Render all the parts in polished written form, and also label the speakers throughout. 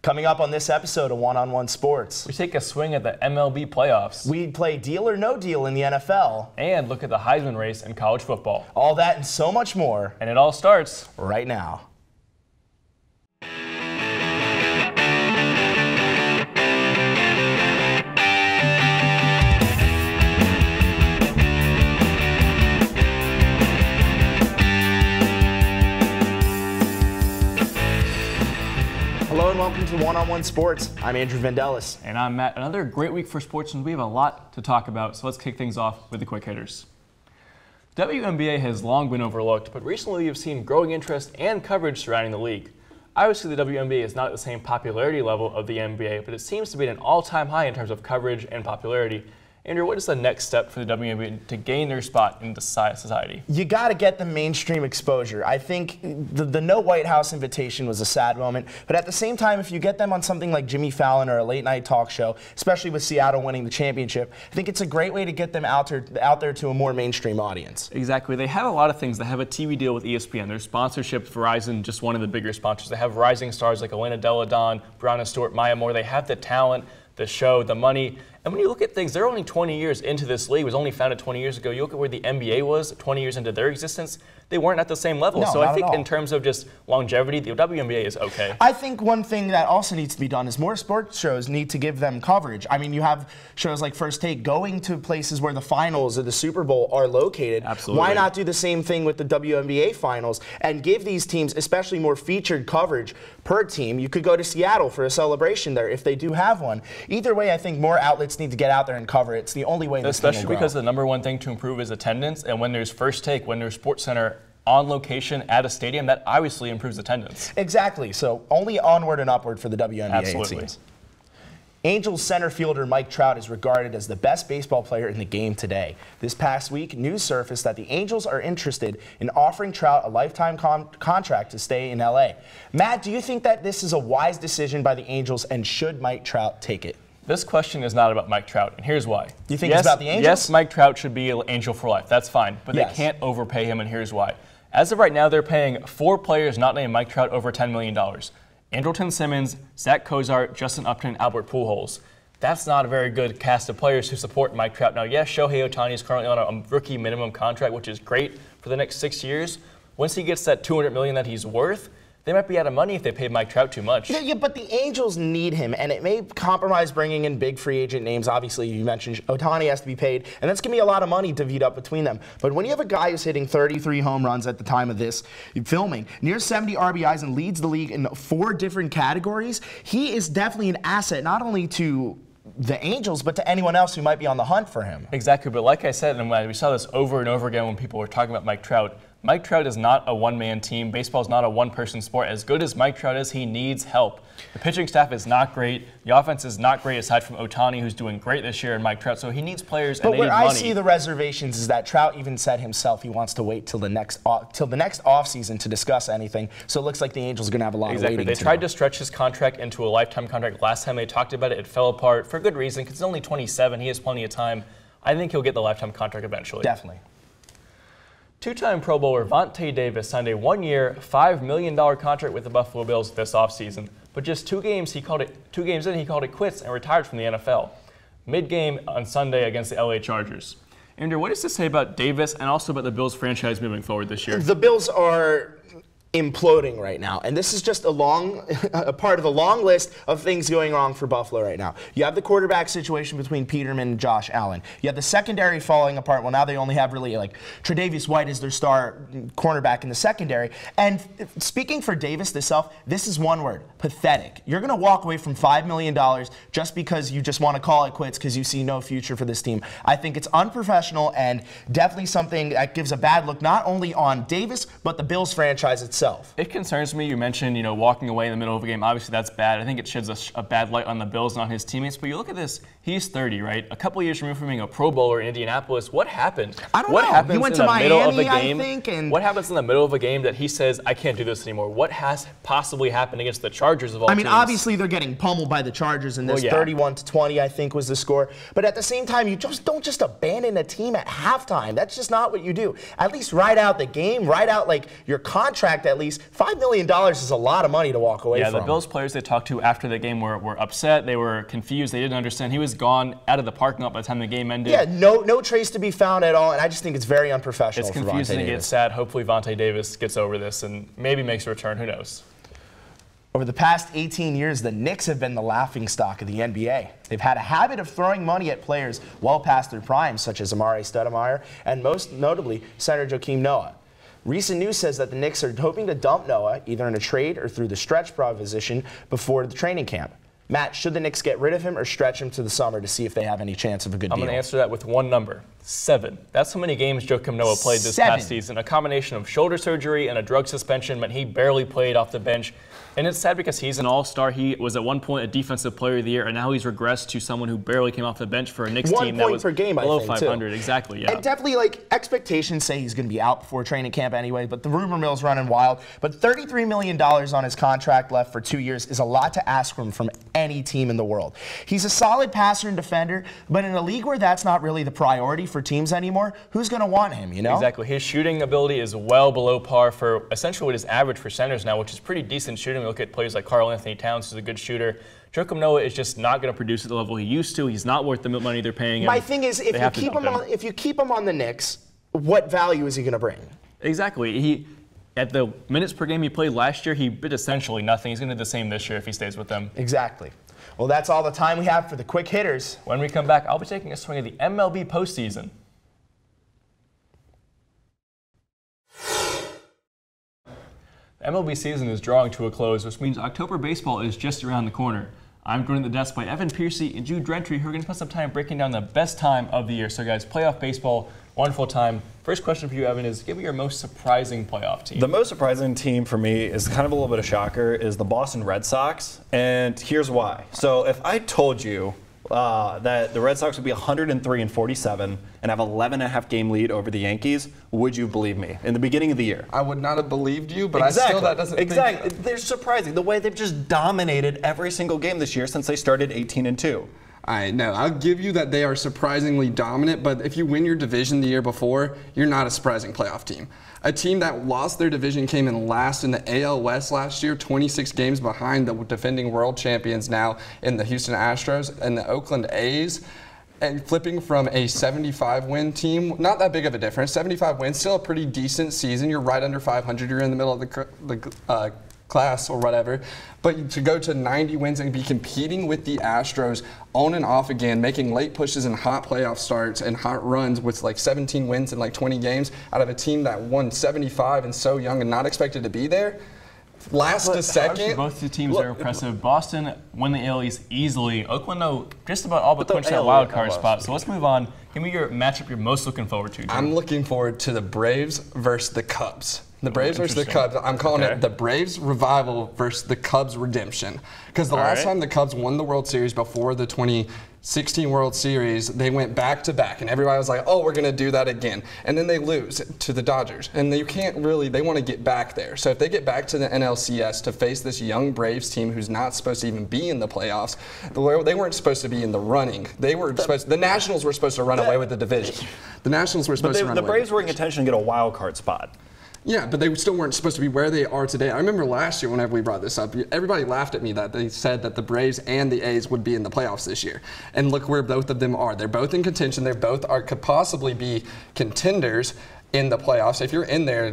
Speaker 1: Coming up on this episode of One-on-One Sports,
Speaker 2: we take a swing at the MLB playoffs.
Speaker 1: We play Deal or No Deal in the NFL.
Speaker 2: And look at the Heisman race in college football.
Speaker 1: All that and so much more.
Speaker 2: And it all starts
Speaker 1: right now. Hello and welcome to One-on-One Sports. I'm Andrew Vandellis.
Speaker 2: And I'm Matt. Another great week for sports, and we have a lot to talk about, so let's kick things off with the quick hitters. WNBA has long been overlooked, but recently we've seen growing interest and coverage surrounding the league. Obviously, the WNBA is not at the same popularity level of the NBA, but it seems to be at an all-time high in terms of coverage and popularity. Andrew, what is the next step for the WNBA to gain their spot in society?
Speaker 1: You got to get the mainstream exposure. I think the No White House invitation was a sad moment, but at the same time, if you get them on something like Jimmy Fallon or a late-night talk show, especially with Seattle winning the championship, I think it's a great way to get them out there to a more mainstream audience.
Speaker 2: Exactly. They have a lot of things. They have a TV deal with ESPN. Their sponsorship, Verizon, just one of the bigger sponsors. They have rising stars like Elena Delle Donne, Brianna Stewart, Maya Moore. They have the talent, the show, the money. And when you look at things, they're only 20 years into this league. It was only founded 20 years ago. You look at where the NBA was 20 years into their existence, they weren't at the same level.
Speaker 1: No,
Speaker 2: so I think in terms of just longevity, the WNBA is okay.
Speaker 1: I think one thing that also needs to be done is more sports shows need to give them coverage. I mean, you have shows like First Take going to places where the finals of the Super Bowl are located.
Speaker 2: Absolutely.
Speaker 1: Why not do the same thing with the WNBA finals and give these teams especially more featured coverage per team? You could go to Seattle for a celebration there if they do have one. Either way, I think more outlets need to get out there and cover it. It's the only way this
Speaker 2: Especially because the number one thing to improve is attendance, and when there's First Take, when there's Sports Center on location at a stadium, that obviously improves attendance.
Speaker 1: Exactly. So only onward and upward for the WNBA.
Speaker 2: Absolutely.
Speaker 1: It seems. Angels center fielder Mike Trout is regarded as the best baseball player in the game today. This past week, news surfaced that the Angels are interested in offering Trout a lifetime contract to stay in LA. Matt, do you think that this is a wise decision by the Angels, and should Mike Trout take it?
Speaker 2: This question is not about Mike Trout, and here's why.
Speaker 1: You think it's about the Angels?
Speaker 2: Yes, Mike Trout should be an Angel for life. That's fine, but
Speaker 1: Yes.
Speaker 2: they can't overpay him, and here's why. As of right now, they're paying 4 players not named Mike Trout over $10 million. Andrelton Simmons, Zach Cozart, Justin Upton, Albert Pujols. That's not a very good cast of players who support Mike Trout. Now, yes, Shohei Ohtani is currently on a rookie minimum contract, which is great for the next 6 years. Once he gets that $200 million that he's worth, they might be out of money if they paid Mike Trout too much.
Speaker 1: Yeah, but the Angels need him, and it may compromise bringing in big free agent names. Obviously, you mentioned Ohtani has to be paid, and that's going to be a lot of money divvied up between them. But when you have a guy who's hitting 33 home runs at the time of this filming, near 70 RBIs, and leads the league in 4 different categories, he is definitely an asset, not only to the Angels, but to anyone else who might be on the hunt for him.
Speaker 2: Exactly, but like I said, and we saw this over and over again when people were talking about Mike Trout, Mike Trout is not a one-man team. Baseball is not a one-person sport. As good as Mike Trout is, he needs help. The pitching staff is not great. The offense is not great, aside from Ohtani, who's doing great this year, and Mike Trout. So he needs players, and they need money.
Speaker 1: But where I see the reservations is that Trout even said himself he wants to wait till the next offseason to discuss anything. So it looks like the Angels are going to have a lot of waiting.
Speaker 2: They tried to stretch his contract into a lifetime contract. Last time they talked about it, it fell apart for good reason, because he's only 27. He has plenty of time. I think he'll get the lifetime contract eventually.
Speaker 1: Definitely.
Speaker 2: Two-time Pro Bowler Vontae Davis signed a 1-year, $5 million contract with the Buffalo Bills this offseason. But just 2 games in, he called it quits and retired from the NFL. Mid-game on Sunday against the LA Chargers. Andrew, what does this say about Davis and also about the Bills franchise moving forward this year?
Speaker 1: The Bills are imploding right now, and this is just a part of a long list of things going wrong for Buffalo right now. You have the quarterback situation between Peterman and Josh Allen. You have the secondary falling apart. Well, now they only have really like Tre'Davious White as their star cornerback in the secondary. And speaking for Davis himself, this is one word: pathetic. You're going to walk away from $5 million just because you just want to call it quits because you see no future for this team. I think it's unprofessional and definitely something that gives a bad look not only on Davis but the Bills franchise itself.
Speaker 2: It concerns me. You mentioned, walking away in the middle of a game. Obviously, that's bad. I think it sheds a bad light on the Bills and on his teammates. But you look at this, he's 30, right? A couple years removed from being a Pro Bowler in Indianapolis. What happened?
Speaker 1: I don't know.
Speaker 2: Happens
Speaker 1: He went
Speaker 2: in
Speaker 1: to
Speaker 2: the
Speaker 1: Miami,
Speaker 2: middle of the game?
Speaker 1: I think. And
Speaker 2: what happens in the middle of a game that he says, I can't do this anymore? What has possibly happened against the Chargers of all teams?
Speaker 1: Obviously, they're getting pummeled by the Chargers in this. 31-20, I think, was the score. But at the same time, you just don't just abandon a team at halftime. That's just not what you do. At least ride out the game, ride out like your contract at least. $5 million is a lot of money to walk away from.
Speaker 2: Yeah, the Bills players they talked to after the game were upset. They were confused. They didn't understand. He was gone out of the parking lot by the time the game ended.
Speaker 1: Yeah, no trace to be found at all, and I just think it's very unprofessional.
Speaker 2: It's confusing and it's sad. Hopefully Vontae Davis gets over this and maybe makes a return. Who knows?
Speaker 1: Over the past 18 years, the Knicks have been the laughingstock of the NBA. They've had a habit of throwing money at players well past their prime, such as Amare Stoudemire and most notably center Joakim Noah. Recent news says that the Knicks are hoping to dump Noah either in a trade or through the stretch proposition before the training camp. Matt, should the Knicks get rid of him or stretch him to the summer to see if they have any chance of a good deal?
Speaker 2: I'm going to answer that with one number, 7. That's how many games Joakim Noah played this past season. A combination of shoulder surgery and a drug suspension meant he barely played off the bench. And it's sad because he's an all-star. He was at one point a defensive player of the year, and now he's regressed to someone who barely came off the bench for a Knicks team that was
Speaker 1: per game,
Speaker 2: below
Speaker 1: I think,
Speaker 2: 500.
Speaker 1: Too.
Speaker 2: Exactly, yeah.
Speaker 1: And definitely, like, expectations say he's going to be out before training camp anyway, but the rumor mill's running wild. But $33 million on his contract left for 2 years is a lot to ask from any team in the world. He's a solid passer and defender, but in a league where that's not really the priority for teams anymore, who's going to want him, you know?
Speaker 2: Exactly. His shooting ability is well below par for essentially what is average for centers now, which is pretty decent shooting. We look at players like Karl Anthony Towns, who's a good shooter. Joakim Noah is just not going to produce at the level he used to. He's not worth the money they're paying him.
Speaker 1: My thing is, if you keep him on the Knicks, what value is he going to bring?
Speaker 2: Exactly. At the minutes per game he played last year, he did essentially nothing. He's going to do the same this year if he stays with them.
Speaker 1: Exactly. Well, that's all the time we have for the quick hitters.
Speaker 2: When we come back, I'll be taking a swing at the MLB postseason. The MLB season is drawing to a close, which means October baseball is just around the corner. I'm joined at the desk by Evan Piercy and Jude Drentry, who are going to spend some time breaking down the best time of the year. So, guys, playoff baseball, wonderful time. First question for you, Evan, is give me your most surprising playoff team.
Speaker 3: The most surprising team for me is kind of a little bit of shocker, is the Boston Red Sox, and here's why. So, if I told you that the Red Sox would be 103-47 and have 11.5 game lead over the Yankees, would you believe me? In the beginning of the year,
Speaker 4: I would not have believed you, but
Speaker 3: exactly.
Speaker 4: that doesn't.
Speaker 3: Exactly, they're surprising the way they've just dominated every single game this year since they started 18-2.
Speaker 4: I know. I'll give you that they are surprisingly dominant, but if you win your division the year before, you're not a surprising playoff team. A team that lost their division came in last in the AL West last year, 26 games behind the defending world champions now in the Houston Astros and the Oakland A's. And flipping from a 75-win team, not that big of a difference. 75 wins, still a pretty decent season. You're right under 500. You're in the middle of the class or whatever. But to go to 90 wins and be competing with the Astros on and off again, making late pushes and hot playoff starts and hot runs with like 17 wins in like 20 games out of a team that won 75 and so young and not expected to be there. Last to second.
Speaker 2: Both the teams are impressive. Boston won the AL East easily. Oakland, though, just about all but clinched that wild card spot. So let's move on. Give me your matchup you're most looking forward to, Jim.
Speaker 4: I'm looking forward to the Braves versus the Cubs. The Braves versus the Cubs. I'm calling it the Braves revival versus the Cubs redemption. Because the last time the Cubs won the World Series before the 2016 World Series, they went back-to-back. And everybody was like, oh, we're going to do that again. And then they lose to the Dodgers. And they can't really, they want to get back there. So if they get back to the NLCS to face this young Braves team who's not supposed to even be in the playoffs, they weren't supposed to be in the running. They were the Nationals were supposed to run away with the division. The Nationals were supposed to run away.
Speaker 3: The Braves were in contention to get a wild card spot.
Speaker 4: Yeah, but they still weren't supposed to be where they are today. I remember last year whenever we brought this up, everybody laughed at me that they said that the Braves and the A's would be in the playoffs this year. And look where both of them are. They're both in contention. They both could possibly be contenders in the playoffs. If you're in there,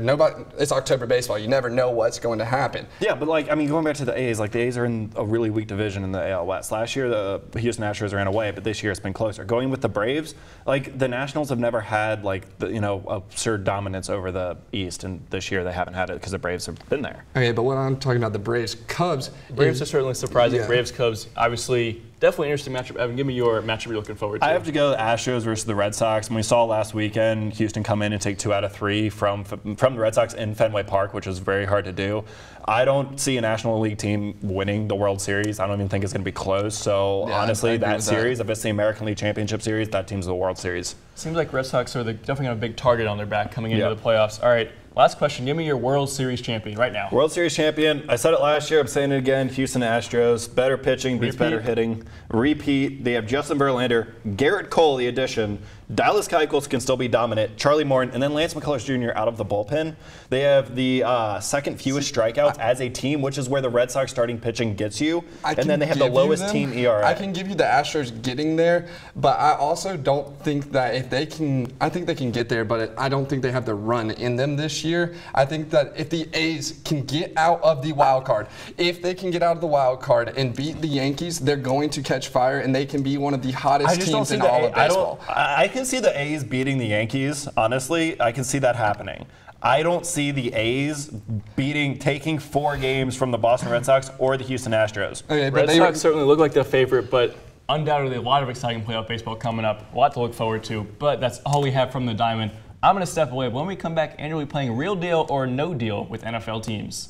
Speaker 4: it's October baseball. You never know what's going to happen.
Speaker 3: Yeah, but like, I mean, going back to the A's, like the A's are in a really weak division in the AL West. Last year, the Houston Astros ran away, but this year it's been closer. Going with the Braves, like the Nationals have never had like absurd dominance over the East, and this year they haven't had it because the Braves have been there.
Speaker 4: Okay, but what I'm talking about, the Braves, Cubs.
Speaker 2: Braves are certainly surprising. Yeah. Braves, Cubs, obviously. Definitely interesting matchup. Evan, give me your matchup you're looking forward to.
Speaker 3: I have to go Astros versus the Red Sox. And we saw last weekend Houston come in and take 2 out of 3 from the Red Sox in Fenway Park, which is very hard to do. I don't see a National League team winning the World Series. I don't even think it's going to be close. So honestly, that series, if it's the American League Championship Series, that team's the World Series.
Speaker 2: Seems like Red Sox are definitely got a big target on their back coming into the playoffs. All right. Last question. Give me your World Series champion right now.
Speaker 3: World Series champion. I said it last year. I'm saying it again. Houston Astros. Better pitching beats better hitting. Repeat. They have Justin Verlander, Garrett Cole, the addition, Dallas Keuchel can still be dominant. Charlie Morton, and then Lance McCullers Jr. out of the bullpen. They have the second fewest strikeouts as a team, which is where the Red Sox starting pitching gets you. And then they have the lowest team ERA.
Speaker 4: I can give you the Astros getting there, but I also don't think that if they can, I think they can get there, but I don't think they have the run in them this year. I think that if the A's can get out of the wild card, if they can get out of the wild card and beat the Yankees, they're going to catch fire, and they can be one of the hottest teams in all of baseball.
Speaker 3: I can see the A's beating the Yankees. Honestly, I can see that happening. I don't see the A's taking 4 games from the Boston Red Sox or the Houston Astros.
Speaker 2: Okay, Red Sox certainly look like the favorite, but undoubtedly a lot of exciting playoff baseball coming up. A lot to look forward to, but that's all we have from the Diamond. I'm going to step away. When we come back, Andrew will be playing Real Deal or No Deal with NFL teams.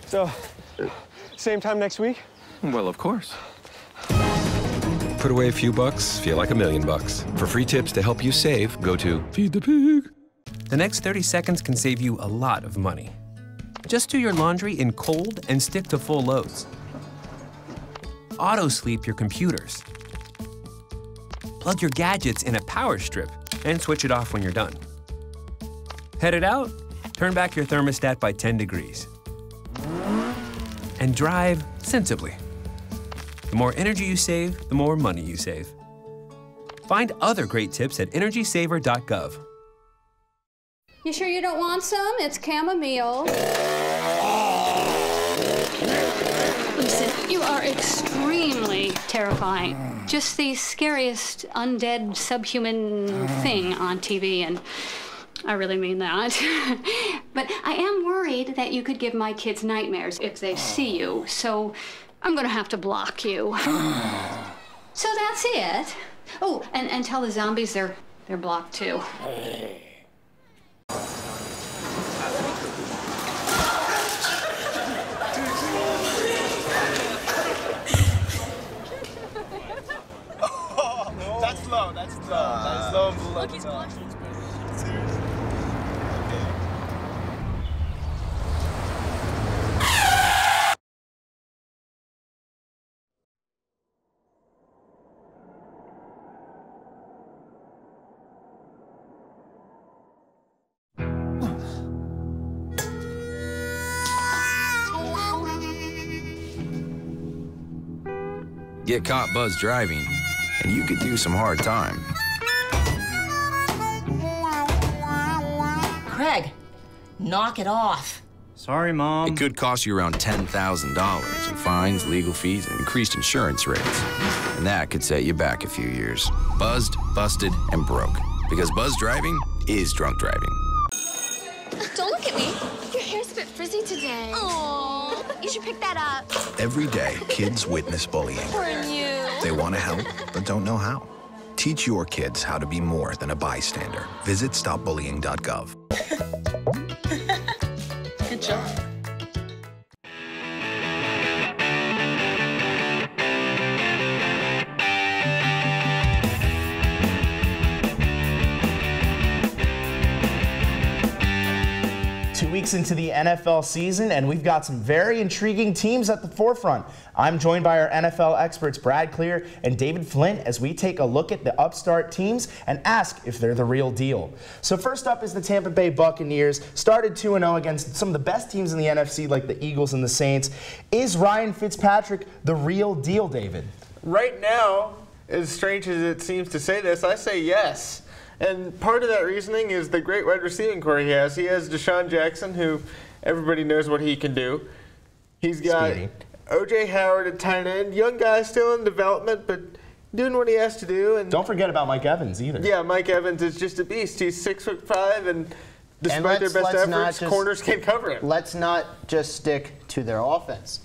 Speaker 5: So, same time next week?
Speaker 6: Well, of course. Put away a few bucks, feel like $1 million. For free tips to help you save, go to Feed the Pig.
Speaker 7: The next 30 seconds can save you a lot of money. Just do your laundry in cold and stick to full loads. Auto-sleep your computers. Plug your gadgets in a power strip and switch it off when you're done. Headed out? Turn back your thermostat by 10 degrees. And drive sensibly. The more energy you save, the more money you save. Find other great tips at energysaver.gov.
Speaker 8: You sure you don't want some? It's chamomile. Listen, you are extremely terrifying. Just the scariest undead subhuman thing on TV, and I really mean that. But I am worried that you could give my kids nightmares if they see you, so I'm gonna have to block you. So that's it. Oh, and tell the zombies they're blocked too.
Speaker 1: That's low. That's low. Look, he's blushing. Seriously.
Speaker 9: 'em. Get caught buzzed driving, and you could do some hard time.
Speaker 10: Craig, knock it off.
Speaker 11: Sorry, Mom.
Speaker 9: It could cost you around $10,000 in fines, legal fees, and increased insurance rates. And that could set you back a few years. Buzzed, busted, and broke. Because buzz driving is drunk driving.
Speaker 12: Don't look at me. Your hair's a bit frizzy today. Aww. You should pick that up.
Speaker 13: Every day, kids witness bullying.
Speaker 12: Poor you.
Speaker 13: They want to help, but don't know how. Teach your kids how to be more than a bystander. Visit stopbullying.gov.
Speaker 10: Good job.
Speaker 1: Weeks into the NFL season, and we've got some very intriguing teams at the forefront. I'm joined by our NFL experts Brad Clear and David Flint as we take a look at the upstart teams and ask if they're the real deal. So first up is the Tampa Bay Buccaneers, started 2-0 against some of the best teams in the NFC like the Eagles and the Saints. Is Ryan Fitzpatrick the real deal, David?
Speaker 14: Right now, as strange as it seems to say this, I say yes.
Speaker 11: And part of that reasoning is the great wide receiving core he has. He has Deshaun Jackson, who everybody knows what he can do. He's got O.J. Howard at tight end, young guy still in development, but doing what he has to do. And
Speaker 1: don't forget about Mike Evans either.
Speaker 11: Yeah, Mike Evans is just a beast. He's 6'5", and despite their best efforts, corners can't cover him.
Speaker 14: Let's not just stick to their offense.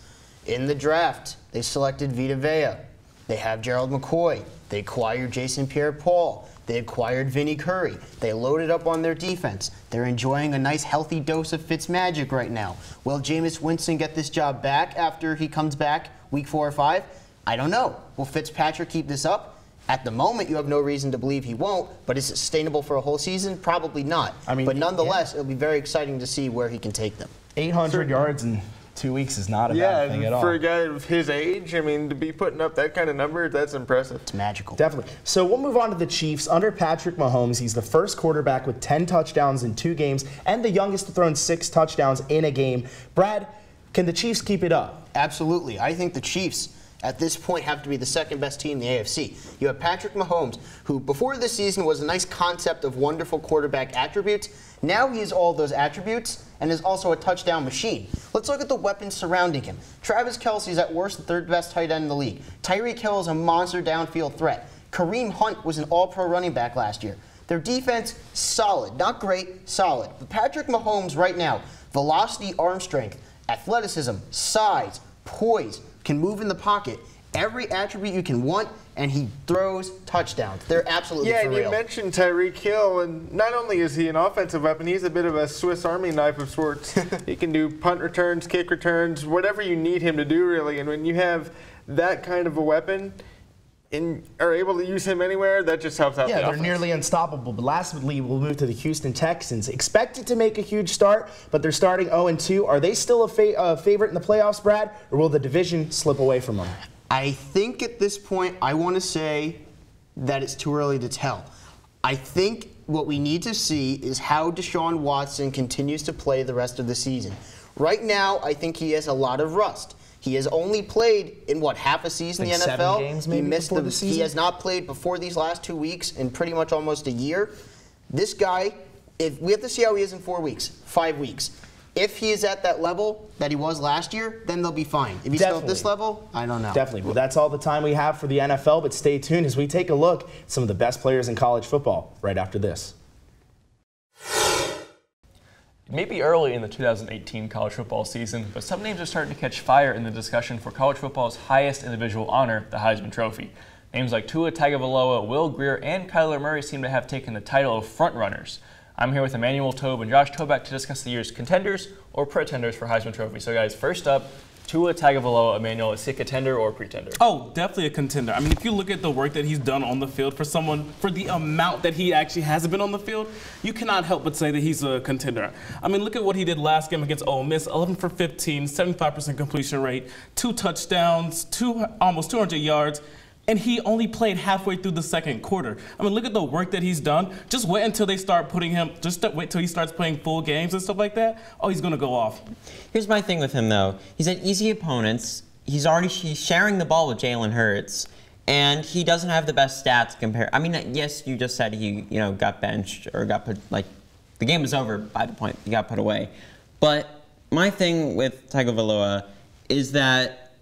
Speaker 14: In the draft, they selected Vita Vea. They have Gerald McCoy. They acquired Jason Pierre-Paul. They acquired Vinnie Curry. They loaded up on their defense. They're enjoying a nice healthy dose of Fitzmagic right now. Will Jameis Winston get this job back after he comes back week 4 or 5? I don't know. Will Fitzpatrick keep this up? At the moment, you have no reason to believe he won't, but is it sustainable for a whole season? Probably not. I mean, but nonetheless, it'll be very exciting to see where he can take them.
Speaker 1: 800 yards in 2 weeks is not a bad thing at all.
Speaker 11: For a guy of his age, I mean, to be putting up that kind of number, that's impressive.
Speaker 14: It's magical.
Speaker 1: Definitely. So we'll move on to the Chiefs. Under Patrick Mahomes, he's the first quarterback with 10 touchdowns in 2 games and the youngest to throw in 6 touchdowns in a game. Brad, can the Chiefs keep it up?
Speaker 14: Absolutely. I think the Chiefs at this point have to be the second best team in the AFC. You have Patrick Mahomes, who before this season was a nice concept of wonderful quarterback attributes. Now he has all those attributes and is also a touchdown machine. Let's look at the weapons surrounding him. Travis Kelce's at worst the 3rd best tight end in the league. Tyreek Hill is a monster downfield threat. Kareem Hunt was an all-pro running back last year. Their defense, solid. Not great, solid. But Patrick Mahomes right now, velocity, arm strength, athleticism, size, poise, can move in the pocket. Every attribute you can want, and he throws touchdowns. They're absolutely for real.
Speaker 11: Yeah, and you mentioned Tyreek Hill, and not only is he an offensive weapon, he's a bit of a Swiss Army knife of sorts. He can do punt returns, kick returns, whatever you need him to do, really. And when you have that kind of a weapon and are able to use him anywhere, that just helps out the offense.
Speaker 1: Yeah, they're nearly unstoppable. But lastly, we'll move to the Houston Texans. Expected to make a huge start, but they're starting 0-2. Are they still a favorite in the playoffs, Brad, or will the division slip away from them?
Speaker 14: I think at this point, I want to say that it's too early to tell. I think what we need to see is how Deshaun Watson continues to play the rest of the season. Right now, I think he has a lot of rust. He has only played in, what, half a season in the NFL?
Speaker 1: 7 games maybe before the season?
Speaker 14: He has not played before these last 2 weeks in pretty much almost a year. This guy, if we have to see how he is in 4 weeks, 5 weeks. If he is at that level that he was last year, then they'll be fine. If he's still at this level, I don't know.
Speaker 1: Definitely. Well, that's all the time we have for the NFL, but stay tuned as we take a look at some of the best players in college football right after this.
Speaker 2: It may be early in the 2018 college football season, but some names are starting to catch fire in the discussion for college football's highest individual honor, the Heisman Trophy. Names like Tua Tagovailoa, Will Grier, and Kyler Murray seem to have taken the title of frontrunners. I'm here with Emmanuel Tobe and Josh Toback to discuss the year's contenders or pretenders for Heisman Trophy. So guys, first up, Tua Tagovailoa. Emmanuel, is he a contender or a pretender?
Speaker 15: Oh, definitely a contender. I mean, if you look at the work that he's done on the field for someone, for the amount that he actually hasn't been on the field, you cannot help but say that he's a contender. I mean, look at what he did last game against Ole Miss, 11 for 15, 75% completion rate, 2 touchdowns, almost 200 yards. And he only played halfway through the second quarter. I mean, look at the work that he's done. Just wait until they start putting him, wait till he starts playing full games and stuff like that. Oh, he's going to go off.
Speaker 16: Here's my thing with him, though. He's had easy opponents. He's sharing the ball with Jalen Hurts. And he doesn't have the best stats compared. I mean, yes, you just said he, got benched or got put, the game was over by the point he got put away. But my thing with Tagovailoa is that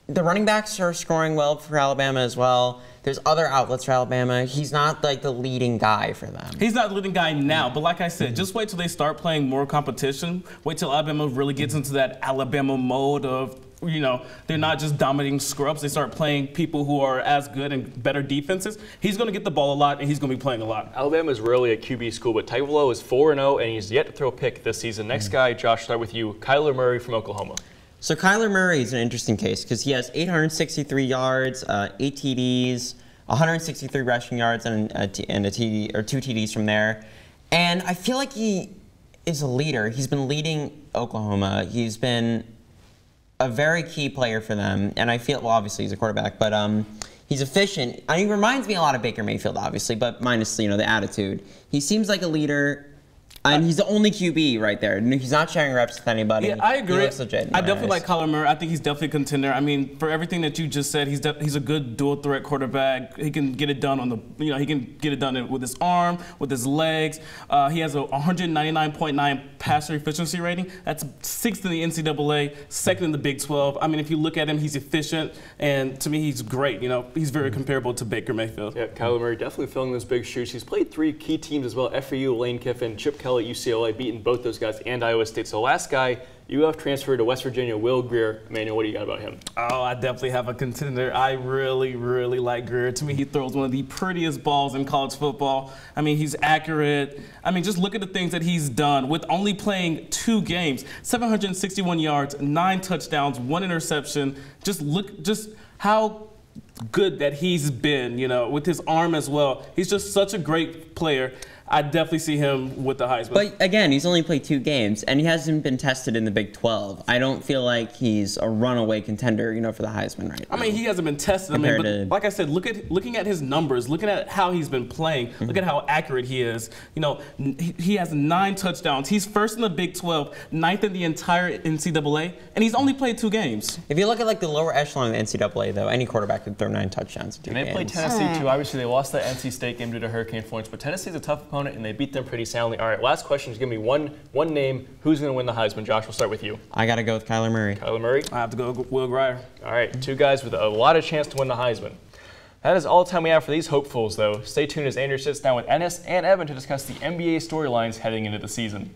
Speaker 16: the running backs are scoring well for Alabama as well. There's other outlets for Alabama. He's not the leading guy for them.
Speaker 15: He's not the leading guy now, but like I said, just wait till they start playing more competition. Wait till Alabama really gets into that Alabama mode of, they're not just dominating scrubs. They start playing people who are as good and better defenses. He's going to get the ball a lot, and he's going to be playing a lot.
Speaker 2: Alabama is rarely a QB school, but Tagovailoa is 4-0, and he's yet to throw a pick this season. Next guy, Josh, start with you. Kyler Murray from Oklahoma.
Speaker 16: So Kyler Murray is an interesting case because he has 863 yards, 8 TDs, 163 rushing yards, and a TD or 2 TDs from there. And I feel like he is a leader. He's been leading Oklahoma. He's been a very key player for them. And I feel, well, obviously he's a quarterback, but he's efficient. I mean, he reminds me a lot of Baker Mayfield, obviously, but minus the attitude. He seems like a leader. And he's the only QB right there. He's not sharing reps with anybody.
Speaker 15: Yeah, I agree.
Speaker 16: He looks legit.
Speaker 15: I definitely like Kyler Murray. I think he's definitely a contender. I mean, for everything that you just said, he's a good dual threat quarterback. He can get it done on the, he can get it done with his arm, with his legs. He has a 199.9 passer efficiency rating. That's 6th in the NCAA, 2nd in the Big 12. I mean, if you look at him, he's efficient, and to me, he's great. He's very comparable to Baker Mayfield.
Speaker 2: Yeah, Kyler Murray definitely filling those big shoes. He's played 3 key teams as well: FAU, Lane Kiffin, Chip Kelly at UCLA, beating both those guys, and Iowa State. So last guy, UF transferred to West Virginia, Will Grier. Emmanuel, what do you got about him?
Speaker 15: Oh, I definitely have a contender. I really, really like Grier. To me, he throws one of the prettiest balls in college football. I mean, he's accurate. I mean, just look at the things that he's done with only playing 2 games. 761 yards, 9 touchdowns, 1 interception. Just how good that he's been, with his arm as well. He's just such a great player. I definitely see him with the Heisman.
Speaker 16: But again, he's only played 2 games, and he hasn't been tested in the Big 12. I don't feel like he's a runaway contender, for the Heisman right now.
Speaker 15: I mean, he hasn't been tested. But like I said, looking at his numbers, looking at how he's been playing, look at how accurate he is. He has 9 touchdowns. He's 1st in the Big 12, 9th in the entire NCAA, and he's only played 2 games.
Speaker 16: If you look at the lower echelon of the NCAA, though, any quarterback could throw 9 touchdowns in 2 games.
Speaker 2: And they played Tennessee too. Obviously, they lost that NC State game due to Hurricane Florence, but Tennessee's a tough opponent, and they beat them pretty soundly. All right, last question is going to be one name. Who's going to win the Heisman? Josh, we'll start with you.
Speaker 16: I got to go with Kyler Murray.
Speaker 2: Kyler Murray?
Speaker 15: I have to go with Will Grier.
Speaker 2: All right, 2 guys with a lot of chance to win the Heisman. That is all the time we have for these hopefuls, though. Stay tuned as Andrew sits down with Ennis and Evan to discuss the NBA storylines heading into the season.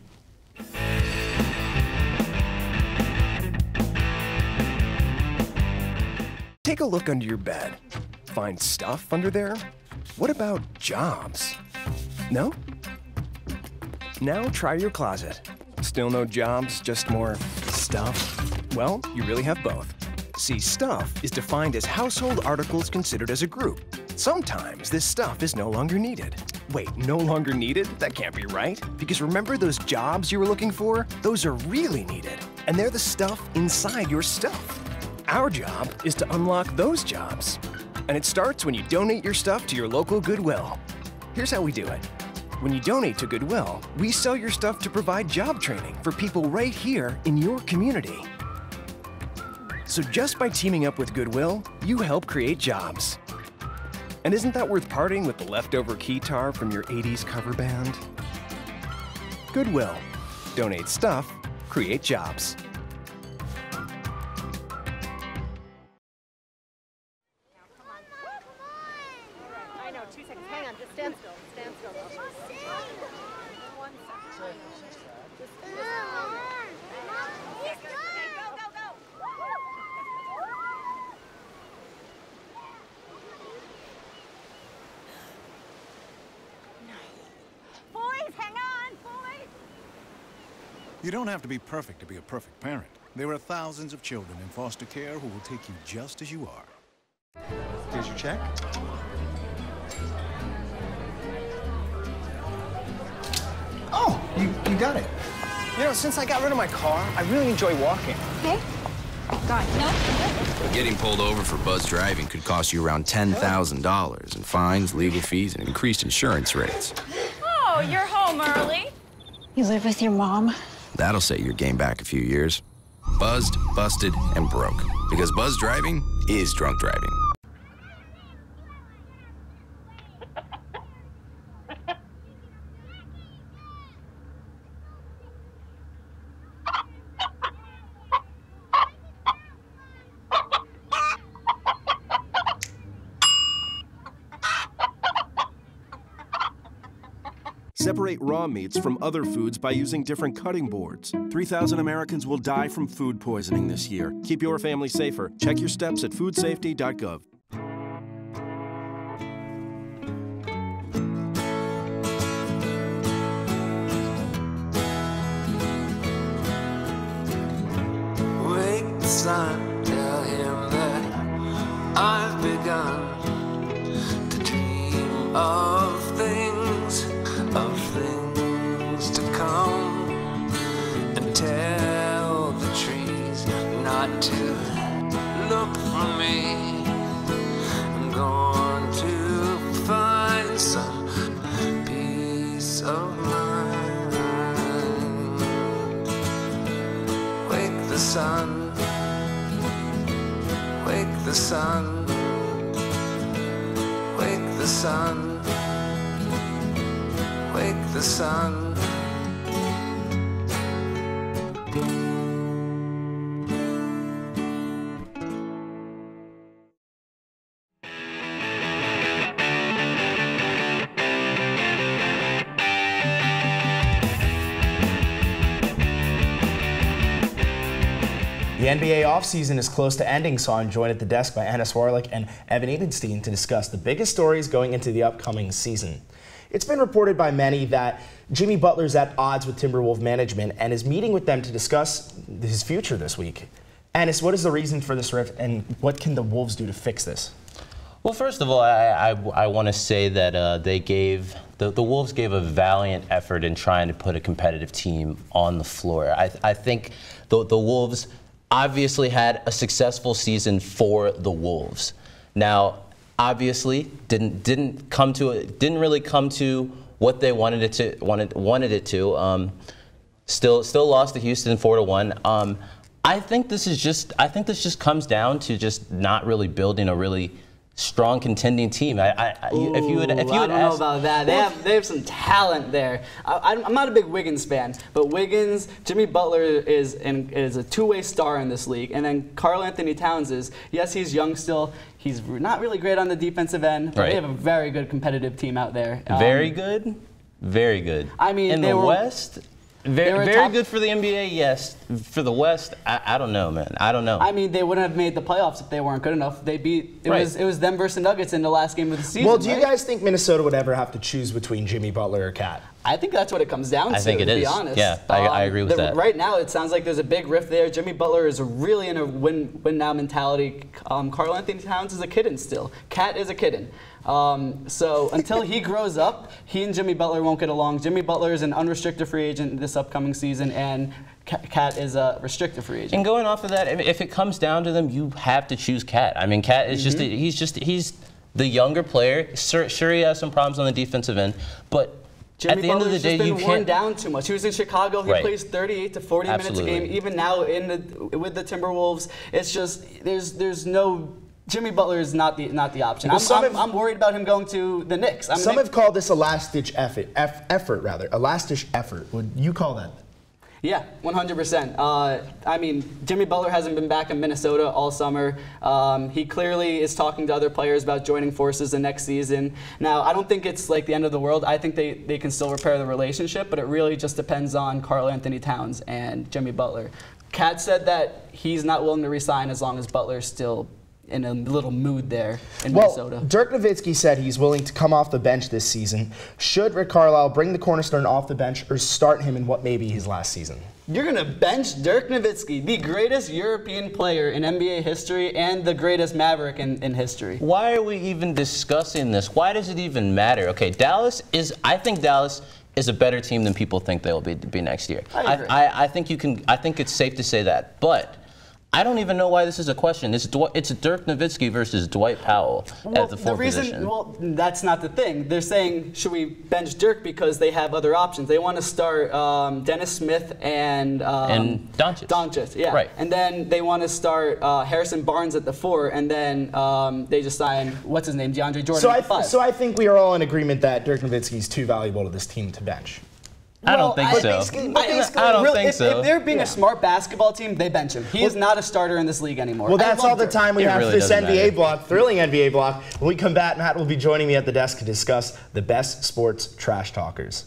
Speaker 17: Take a look under your bed. Find stuff under there? What about jobs? No? Now try your closet. Still no jobs, just more stuff? Well, you really have both. See, stuff is defined as household articles considered as a group. Sometimes this stuff is no longer needed. Wait, no longer needed? That can't be right. Because remember those jobs you were looking for? Those are really needed. And they're the stuff inside your stuff. Our job is to unlock those jobs. And it starts when you donate your stuff to your local Goodwill. Here's how we do it. When you donate to Goodwill, we sell your stuff to provide job training for people right here in your community. So just by teaming up with Goodwill, you help create jobs. And isn't that worth parting with the leftover keytar from your 80s cover band? Goodwill. Donate stuff, create jobs.
Speaker 18: You don't have to be perfect to be a perfect parent. There are thousands of children in foster care who will take you just as you are.
Speaker 13: Here's your check. Oh, you got it. Since I got rid of my car, I really enjoy walking.
Speaker 12: Okay. Got it. No.
Speaker 9: Getting pulled over for buzz driving could cost you around $10,000 in fines, legal fees, and increased insurance rates.
Speaker 12: Oh, you're home early. You live with your mom?
Speaker 9: That'll set your game back a few years. Buzzed, busted, and broke. Because buzz driving is drunk driving.
Speaker 19: Separate raw meats from other foods by using different cutting boards. 3,000 Americans will die from food poisoning this year. Keep your family safer. Check your steps at foodsafety.gov.
Speaker 20: Wake the sun, tell him that I've begun to dream of things to come, and tell the trees not to look for me. I'm going to find some peace of mind. the sun.
Speaker 1: The NBA offseason is close to ending, so I'm joined at the desk by Anna Swarlick and Evan Ebenstein to discuss the biggest stories going into the upcoming season. It's been reported by many that Jimmy Butler's at odds with Timberwolves management and is meeting with them to discuss his future this week. Annis, what is the reason for this rift, and what can the Wolves do to fix this?
Speaker 21: Well, first of all, I want to say that the Wolves gave a valiant effort in trying to put a competitive team on the floor. I think the Wolves obviously had a successful season for the Wolves. Now, obviously, didn't really come to what they wanted it to. Still lost to Houston 4-1. I think this just comes down to just not really building a really strong contending team. If you would
Speaker 22: I don't know about that. They have some talent there. I'm not a big Wiggins fan, but Jimmy Butler is a two-way star in this league, and then Karl Anthony Towns is, yes, he's young still. He's not really great on the defensive end, but they have a very good competitive team out there.
Speaker 21: Very good, very good.
Speaker 22: I mean,
Speaker 21: in the West. Very good for the NBA, yes. For the West, I don't know, man. I don't know.
Speaker 22: I mean, they wouldn't have made the playoffs if they weren't good enough. They beat it was them versus Nuggets in the last game of the season.
Speaker 1: Well, do you guys think Minnesota would ever have to choose between Jimmy Butler or Kat?
Speaker 22: I think that's what it comes down to.
Speaker 21: I think it is.
Speaker 22: To be honest.
Speaker 21: Yeah, I agree with that.
Speaker 22: Right now, it sounds like there's a big rift there. Jimmy Butler is really in a win now mentality. Karl Anthony Towns is a kitten still. Kat is a kitten. So until he grows up, he and Jimmy Butler won't get along. Jimmy Butler is an unrestricted free agent this upcoming season, and Kat is a restricted free agent.
Speaker 21: And going off of that, if it comes down to them, you have to choose Kat. I mean, Kat is he's the younger player. Sure, he has some problems on the defensive end, but
Speaker 22: Jimmy
Speaker 21: at the end of the day, you
Speaker 22: can't. Worn down too much. He was in Chicago. He plays 38 to 40 minutes a game. Even now with the Timberwolves, it's just there's no. Jimmy Butler is not the option. I'm worried about him going to the Knicks.
Speaker 1: Some have called this a last-ditch effort. A last-ditch effort. Would you call that?
Speaker 22: Yeah, 100%. I mean, Jimmy Butler hasn't been back in Minnesota all summer. He clearly is talking to other players about joining forces the next season. Now, I don't think it's like the end of the world. I think they can still repair the relationship, but it really just depends on Karl Anthony Towns and Jimmy Butler. Kat said that he's not willing to resign as long as Butler's still in a little mood there in Minnesota.
Speaker 1: Dirk Nowitzki said he's willing to come off the bench this season. Should Rick Carlisle bring the cornerstone off the bench or start him in what may be his last season?
Speaker 22: You're going to bench Dirk Nowitzki, the greatest European player in NBA history and the greatest Maverick in history.
Speaker 21: Why are we even discussing this? Why does it even matter? Okay, I think Dallas is a better team than people think they'll be next year. I think it's safe to say that. But I don't even know why this is a question. It's Dirk Nowitzki versus Dwight Powell at the fourth position.
Speaker 22: Well, that's not the thing. They're saying, should we bench Dirk because they have other options? They want to start Dennis Smith and
Speaker 21: Doncic.
Speaker 22: Yeah.
Speaker 21: Right.
Speaker 22: And then they want to start Harrison Barnes at the 4, and then they just sign, what's his name, DeAndre Jordan at the 5.
Speaker 1: So I think we are all in agreement that Dirk Nowitzki is too valuable to this team to bench.
Speaker 21: I don't think so. I don't think so.
Speaker 22: If they're being a smart basketball team, they bench him. He is not a starter in this league anymore.
Speaker 1: Well, that's all the time we have for this NBA block, thrilling NBA block. When we come back, Matt will be joining me at the desk to discuss the best sports trash talkers.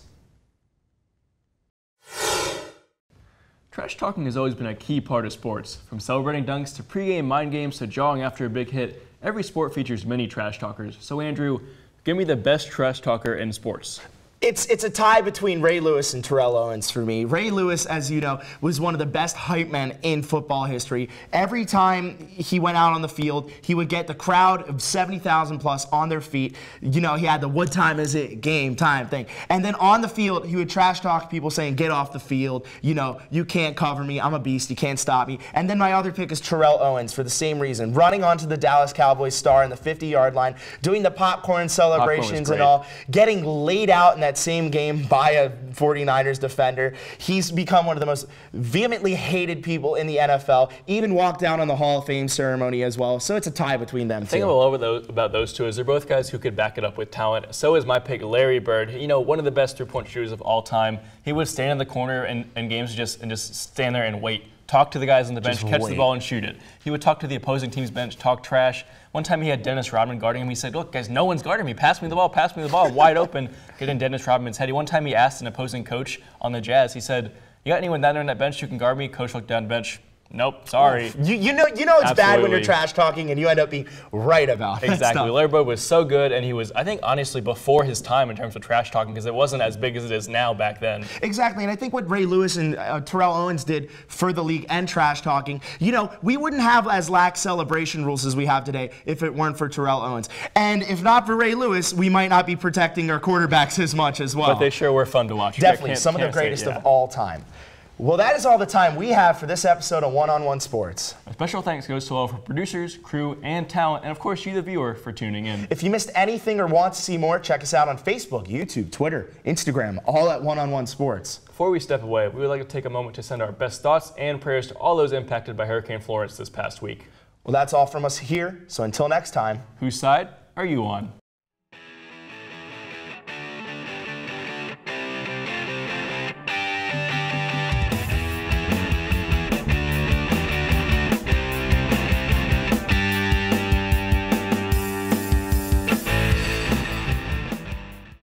Speaker 2: Trash talking has always been a key part of sports. From celebrating dunks to pregame mind games to jawing after a big hit, every sport features many trash talkers. So Andrew, give me the best trash talker in sports.
Speaker 1: It's a tie between Ray Lewis and Terrell Owens for me. Ray Lewis, as you know, was one of the best hype men in football history. Every time he went out on the field, he would get the crowd of 70,000 plus on their feet. You know, he had the "what time is it? Game time" thing. And then on the field, he would trash talk people saying, "Get off the field. You know, you can't cover me. I'm a beast. You can't stop me." And then my other pick is Terrell Owens for the same reason. Running onto the Dallas Cowboys star in the 50-yard line, doing the popcorn celebrations and all, getting laid out in that that same game by a 49ers defender. He's become one of the most vehemently hated people in the NFL, even walked down on the Hall of Fame ceremony as well. So it's a tie between them
Speaker 2: The thing
Speaker 1: two.
Speaker 2: I love about those two is they're both guys who could back it up with talent. So is my pick, Larry Bird. You know, one of the best three-point shooters of all time. He would stand in the corner in games and just stand there and wait. Talk to the guys on the bench, catch the ball and shoot it. He would talk to the opposing team's bench, talk trash. One time he had Dennis Rodman guarding him. He said, look, guys, no one's guarding me. Pass me the ball, wide open. Get in Dennis Rodman's head. One time he asked an opposing coach on the Jazz, he said, you got anyone down there on that bench who can guard me? Coach looked down the bench. Nope, sorry.
Speaker 1: You know it's bad when you're trash talking and you end up being right about it.
Speaker 2: Exactly. Larry Bird was so good, and he was, I think, honestly, before his time in terms of trash talking, because it wasn't as big as it is now back then.
Speaker 1: Exactly, and I think what Ray Lewis and Terrell Owens did for the league and trash talking, you know, we wouldn't have as lax celebration rules as we have today if it weren't for Terrell Owens. And if not for Ray Lewis, we might not be protecting our quarterbacks as much as well.
Speaker 2: But they sure were fun to watch.
Speaker 1: Definitely, some of the greatest of all time. Well, that is all the time we have for this episode of One-on-One Sports.
Speaker 2: A special thanks goes to all of our producers, crew, and talent, and of course you, the viewer, for tuning in.
Speaker 1: If you missed anything or want to see more, check us out on Facebook, YouTube, Twitter, Instagram, all at One-on-One Sports.
Speaker 2: Before we step away, we would like to take a moment to send our best thoughts and prayers to all those impacted by Hurricane Florence this past week.
Speaker 1: Well, that's all from us here, so until next time.
Speaker 2: Whose side are you on?